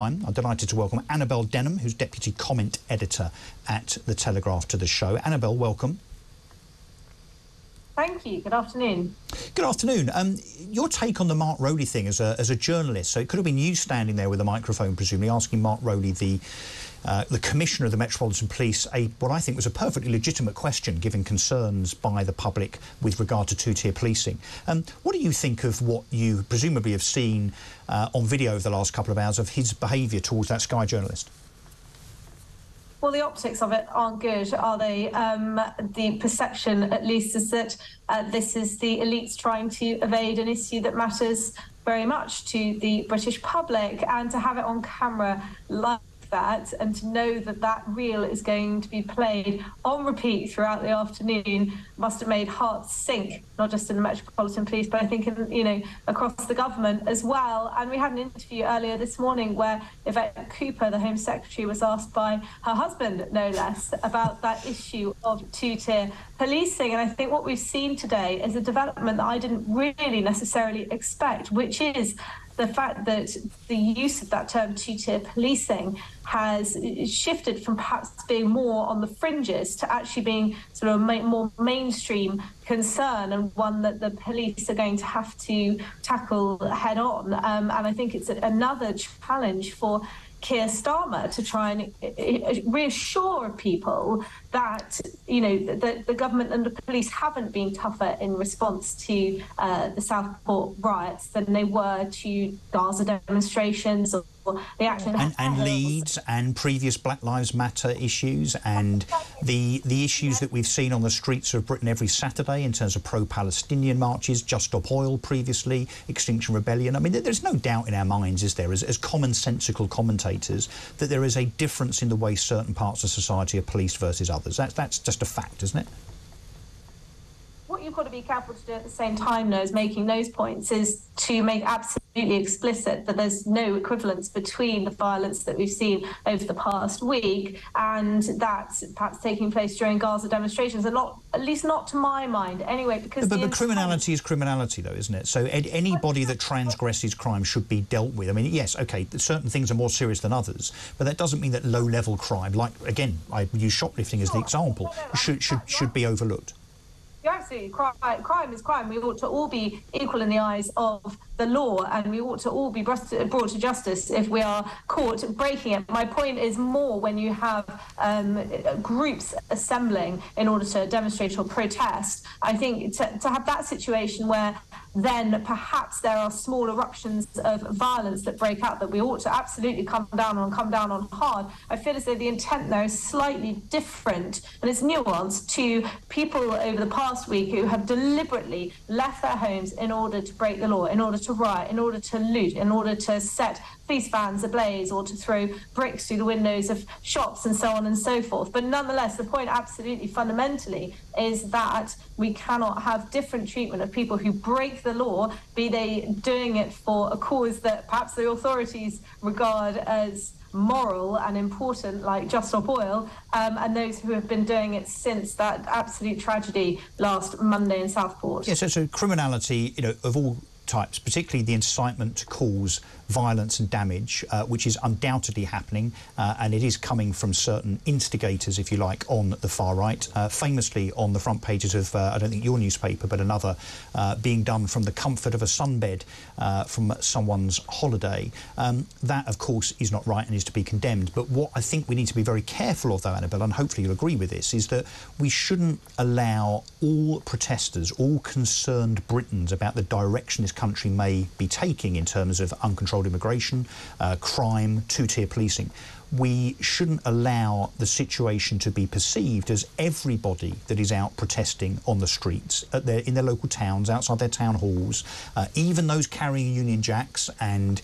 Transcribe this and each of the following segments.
I'm delighted to welcome Annabel Denham, who's Deputy Comment Editor at The Telegraph, to the show. Annabel, welcome. Thank you. Good afternoon. Good afternoon. Your take on the Mark Rowley thing as a journalist, so it could have been you standing there with a microphone, presumably, asking Mark Rowley, the Commissioner of the Metropolitan Police, what I think was a perfectly legitimate question, given concerns by the public with regard to two-tier policing. What do you think of what you presumably have seen on video over the last couple of hours of his behaviour towards that Sky journalist? Well, the optics of it aren't good, are they? The perception, at least, is that this is the elites trying to evade an issue that matters very much to the British public, and to have it on camera like that, and to know that that reel is going to be played on repeat throughout the afternoon, must have made hearts sink, not just in the Metropolitan Police, but I think across the government as well. And we had an interview earlier this morning where Yvette Cooper, the Home Secretary, was asked by her husband, no less, about that issue of two-tier policing. And I think what we've seen today is a development that I didn't really necessarily expect, which is the fact that the use of that term two-tier policing has shifted from perhaps being more on the fringes to actually being sort of a more mainstream concern, and one that the police are going to have to tackle head on. And I think it's another challenge for Keir Starmer to try and reassure people that, you know, that the government and the police haven't been tougher in response to the Southport riots than they were to Gaza demonstrations or the action and Leeds and previous Black Lives Matter issues, and the issues that we've seen on the streets of Britain every Saturday in terms of pro-Palestinian marches, Just Stop Oil previously, Extinction Rebellion. I mean, there's no doubt in our minds, is there, as commonsensical commentators, that there is a difference in the way certain parts of society are policed versus others. That's just a fact, isn't it? What you've got to be careful to do at the same time, though, is making those points, is to make absolutely explicit that there's no equivalence between the violence that we've seen over the past week and that's perhaps taking place during Gaza demonstrations, and not, at least not to my mind, anyway. Because but criminality is criminality, though, isn't it? So anybody that transgresses crime should be dealt with. I mean, yes, OK, certain things are more serious than others, but that doesn't mean that low-level crime, like, again, I use shoplifting as the example, should be overlooked. You're absolutely right. Crime is crime. We ought to all be equal in the eyes of the law, and we ought to all be brought to justice if we are caught breaking it. My point is more when you have groups assembling in order to demonstrate or protest. I think to have that situation where then perhaps there are small eruptions of violence that break out that we ought to absolutely come down on hard. I feel as though the intent there is slightly different, and it's nuanced, to people over the past week who have deliberately left their homes in order to break the law, in order to riot, in order to loot, in order to set police vans ablaze or to throw bricks through the windows of shops and so on and so forth. But nonetheless, the point absolutely fundamentally is that we cannot have different treatment of people who break the law, be they doing it for a cause that perhaps the authorities regard as moral and important, like Just Stop Oil, and those who have been doing it since that absolute tragedy last Monday in Southport. Yes, so criminality, you know, of all types, particularly the incitement to cause violence and damage, which is undoubtedly happening, and it is coming from certain instigators, if you like, on the far right, famously on the front pages of, I don't think your newspaper, but another, being done from the comfort of a sunbed from someone's holiday. That, of course, is not right and is to be condemned. But what I think we need to be very careful of, though, Annabel, and hopefully you'll agree with this, is that we shouldn't allow all protesters, all concerned Britons about the direction this country may be taking in terms of uncontrolled immigration, crime, two-tier policing. We shouldn't allow the situation to be perceived as everybody that is out protesting on the streets, in their local towns, outside their town halls, even those carrying Union Jacks and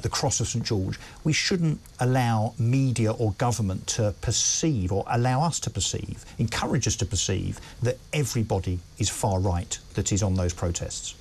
the Cross of St George. We shouldn't allow media or government to perceive, or allow us to perceive, encourage us to perceive, that everybody is far right that is on those protests.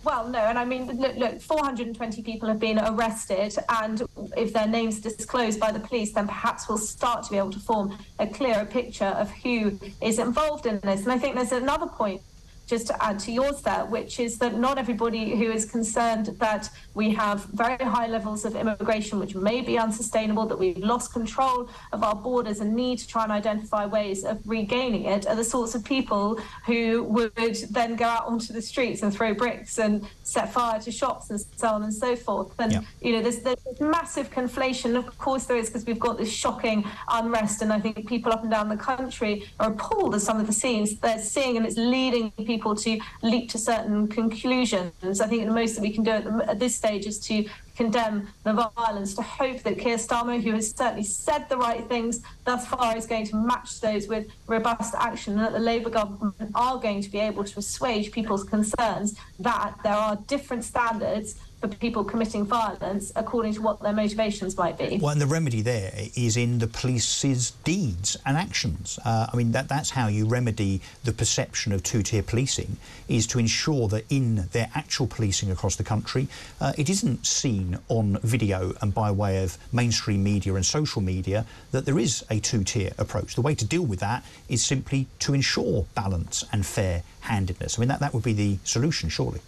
Well, no, and I mean, look, 420 people have been arrested, and if their names are disclosed by the police, then perhaps we'll start to be able to form a clearer picture of who is involved in this. And I think there's another point just to add to yours there, which is that not everybody who is concerned that we have very high levels of immigration, which may be unsustainable, that we've lost control of our borders and need to try and identify ways of regaining it, are the sorts of people who would then go out onto the streets and throw bricks and set fire to shops and so on and so forth. And, there's massive conflation. Of course there is, because we've got this shocking unrest, and I think people up and down the country are appalled at some of the scenes they're seeing, and it's leading people to leap to certain conclusions. I think the most that we can do at this stage is to condemn the violence, to hope that Keir Starmer, who has certainly said the right things thus far, is going to match those with robust action, and that the Labour government are going to be able to assuage people's concerns that there are different standards for people committing violence according to what their motivations might be. Well, and the remedy there is in the police's deeds and actions. I mean, that's how you remedy the perception of two-tier policing, is to ensure that in their actual policing across the country, it isn't seen on video and by way of mainstream media and social media that there is a two-tier approach. The way to deal with that is simply to ensure balance and fair-handedness. I mean, that would be the solution, surely.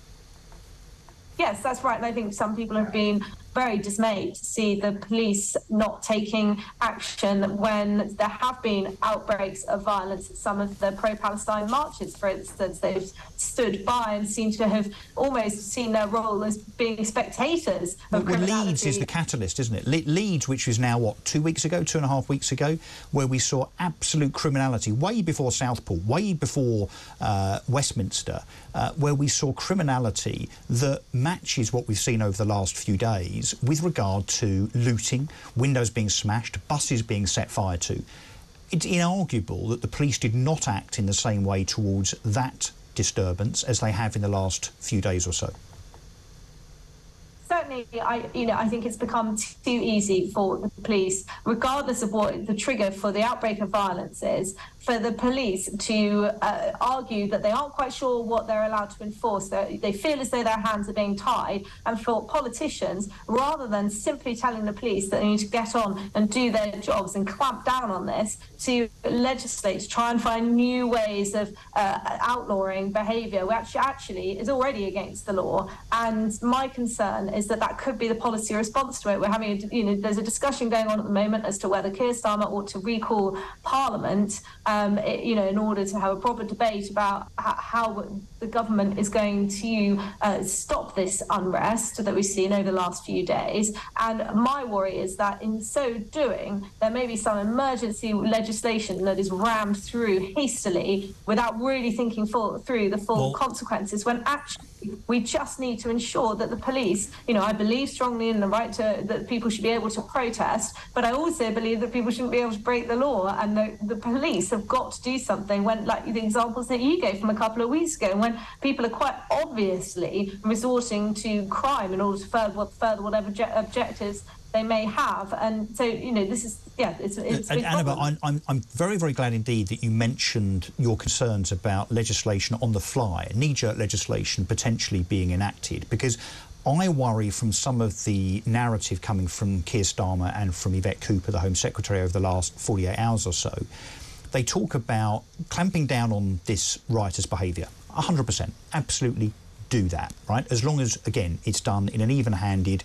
Yes, that's right. And I think some people have been very dismayed to see the police not taking action when there have been outbreaks of violence at some of the pro-Palestine marches, for instance. They've stood by and seem to have almost seen their role as being spectators of criminality. Well, Leeds is the catalyst, isn't it? Leeds, which was now, what, 2 weeks ago, 2.5 weeks ago, where we saw absolute criminality, way before Southport, way before Westminster, where we saw criminality that matches what we've seen over the last few days with regard to looting, windows being smashed, buses being set fire to. It's inarguable that the police did not act in the same way towards that disturbance as they have in the last few days or so. Certainly, I think it's become too easy for the police, regardless of what the trigger for the outbreak of violence is, for the police to argue that they aren't quite sure what they're allowed to enforce. They feel as though their hands are being tied, and for politicians, rather than simply telling the police that they need to get on and do their jobs and clamp down on this, to legislate, to try and find new ways of outlawing behaviour, which actually is already against the law. And my concern is that could be the policy response to it. We're having, there's a discussion going on at the moment as to whether Keir Starmer ought to recall Parliament, in order to have a proper debate about how the government is going to stop this unrest that we've seen over the last few days. And my worry is that in so doing, there may be some emergency legislation that is rammed through hastily without really thinking through the full consequences, when actually we just need to ensure that the police, I believe strongly in the right that people should be able to protest, but I also believe that people shouldn't be able to break the law, and the police have got to do something when, like the examples that you gave from a couple of weeks ago, when people are quite obviously resorting to crime in order to further whatever objectives they may have. And so, this is, it's Annabel, I'm very, very glad indeed that you mentioned your concerns about legislation on the fly, knee-jerk legislation potentially being enacted, because I worry from some of the narrative coming from Keir Starmer and from Yvette Cooper, the Home Secretary, over the last 48 hours or so. They talk about clamping down on this riotous behaviour. 100%, absolutely do that, right? As long as, again, it's done in an even-handed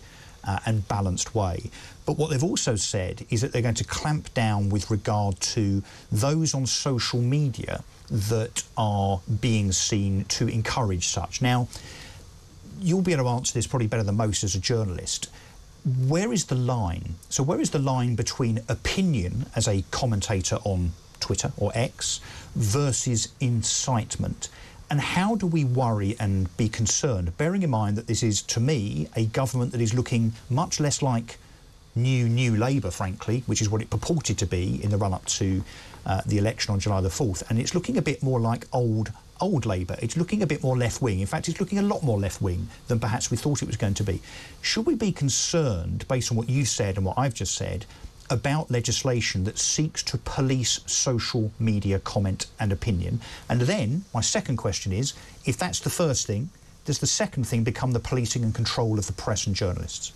and balanced way. But what they've also said is that they're going to clamp down with regard to those on social media that are being seen to encourage such. Now, you'll be able to answer this probably better than most as a journalist. Where is the line? So where is the line between opinion as a commentator on Twitter or X versus incitement? And how do we worry and be concerned, bearing in mind that this is, to me, a government that is looking much less like new Labour, frankly, which is what it purported to be in the run-up to the election on July the 4th, and it's looking a bit more like old Labour. It's looking a bit more left-wing. In fact, it's looking a lot more left-wing than perhaps we thought it was going to be. Should we be concerned, based on what you said and what I've just said, about legislation that seeks to police social media comment and opinion? And then my second question is, if that's the first thing, does the second thing become the policing and control of the press and journalists?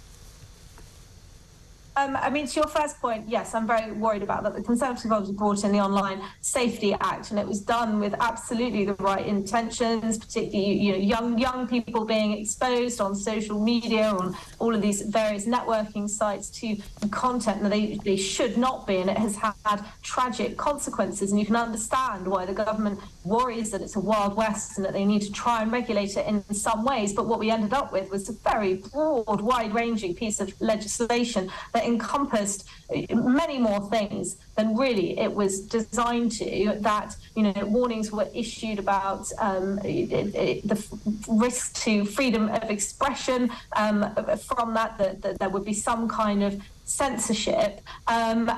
I mean, to your first point, yes, I'm very worried about that. The Conservative Party brought in the Online Safety Act, and it was done with absolutely the right intentions, particularly young people being exposed on social media, on all of these various networking sites to content that they should not be, and it has had tragic consequences. And you can understand why the government worries that it's a Wild West and that they need to try and regulate it in some ways. But what we ended up with was a very broad, wide-ranging piece of legislation that encompassed many more things than really it was designed to. That warnings were issued about the risk to freedom of expression from that there would be some kind of censorship, and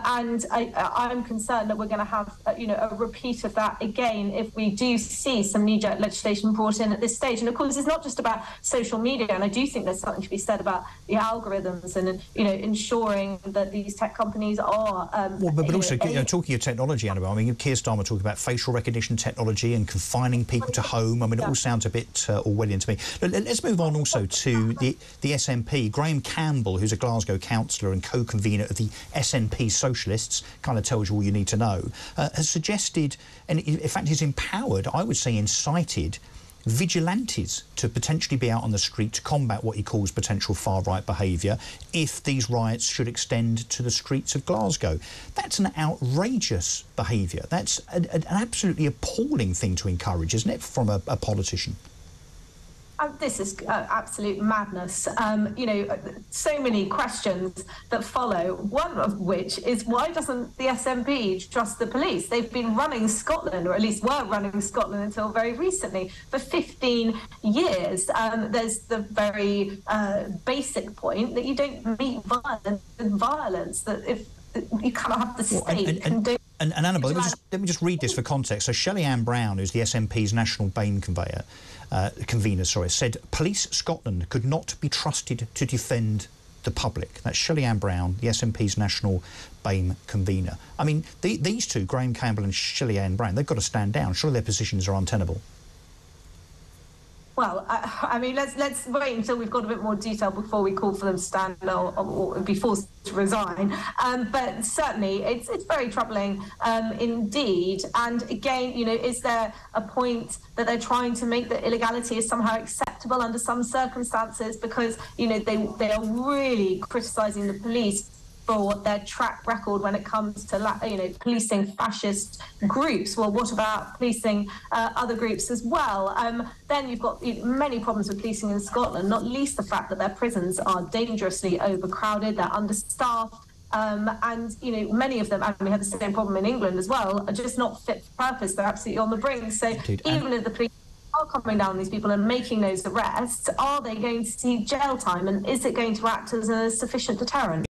I'm concerned that we're going to have a repeat of that again if we do see some knee-jerk legislation brought in at this stage. And of course, it's not just about social media, and I do think there's something to be said about the algorithms and ensuring that these tech companies are but also talking of technology, Annabel, I mean, Keir Starmer talking about facial recognition technology and confining people to home. I mean, it all sounds a bit Orwellian to me. Let's move on also to the SNP. Graham Campbell, who's a Glasgow councillor and co-convener of the SNP Socialists, kind of tells you all you need to know, has suggested, and in fact is empowered, I would say incited, vigilantes to potentially be out on the street to combat what he calls potential far-right behaviour if these riots should extend to the streets of Glasgow. That's an outrageous behaviour. That's an absolutely appalling thing to encourage, isn't it, from a politician? This is absolute madness. So many questions that follow, one of which is why doesn't the SNP trust the police? They've been running Scotland, or at least were running Scotland until very recently, for 15 years. There's the very basic point that you don't meet violence with violence, that if you cannot have the state condone. And Annabel, let me just read this for context. So Shelley-Ann Brown, who's the SNP's national BAME convener, said police Scotland could not be trusted to defend the public. That's Shelley-Ann Brown, the SNP's national BAME convener. I mean, these two, Graham Campbell and Shelley-Ann Brown, they've got to stand down. Surely their positions are untenable. Well, I mean, let's wait until we've got a bit more detail before we call for them to stand or be forced to resign. But certainly, it's very troubling indeed. And again, is there a point that they're trying to make that illegality is somehow acceptable under some circumstances? Because they are really criticising the police for their track record when it comes to policing fascist groups. Well, what about policing other groups as well? Then you've got many problems with policing in Scotland, not least the fact that their prisons are dangerously overcrowded, they're understaffed, and many of them, and we have the same problem in England as well, are just not fit for purpose. They're absolutely on the brink. So even if the police are coming down on these people and making those arrests, are they going to see jail time, and is it going to act as a sufficient deterrent?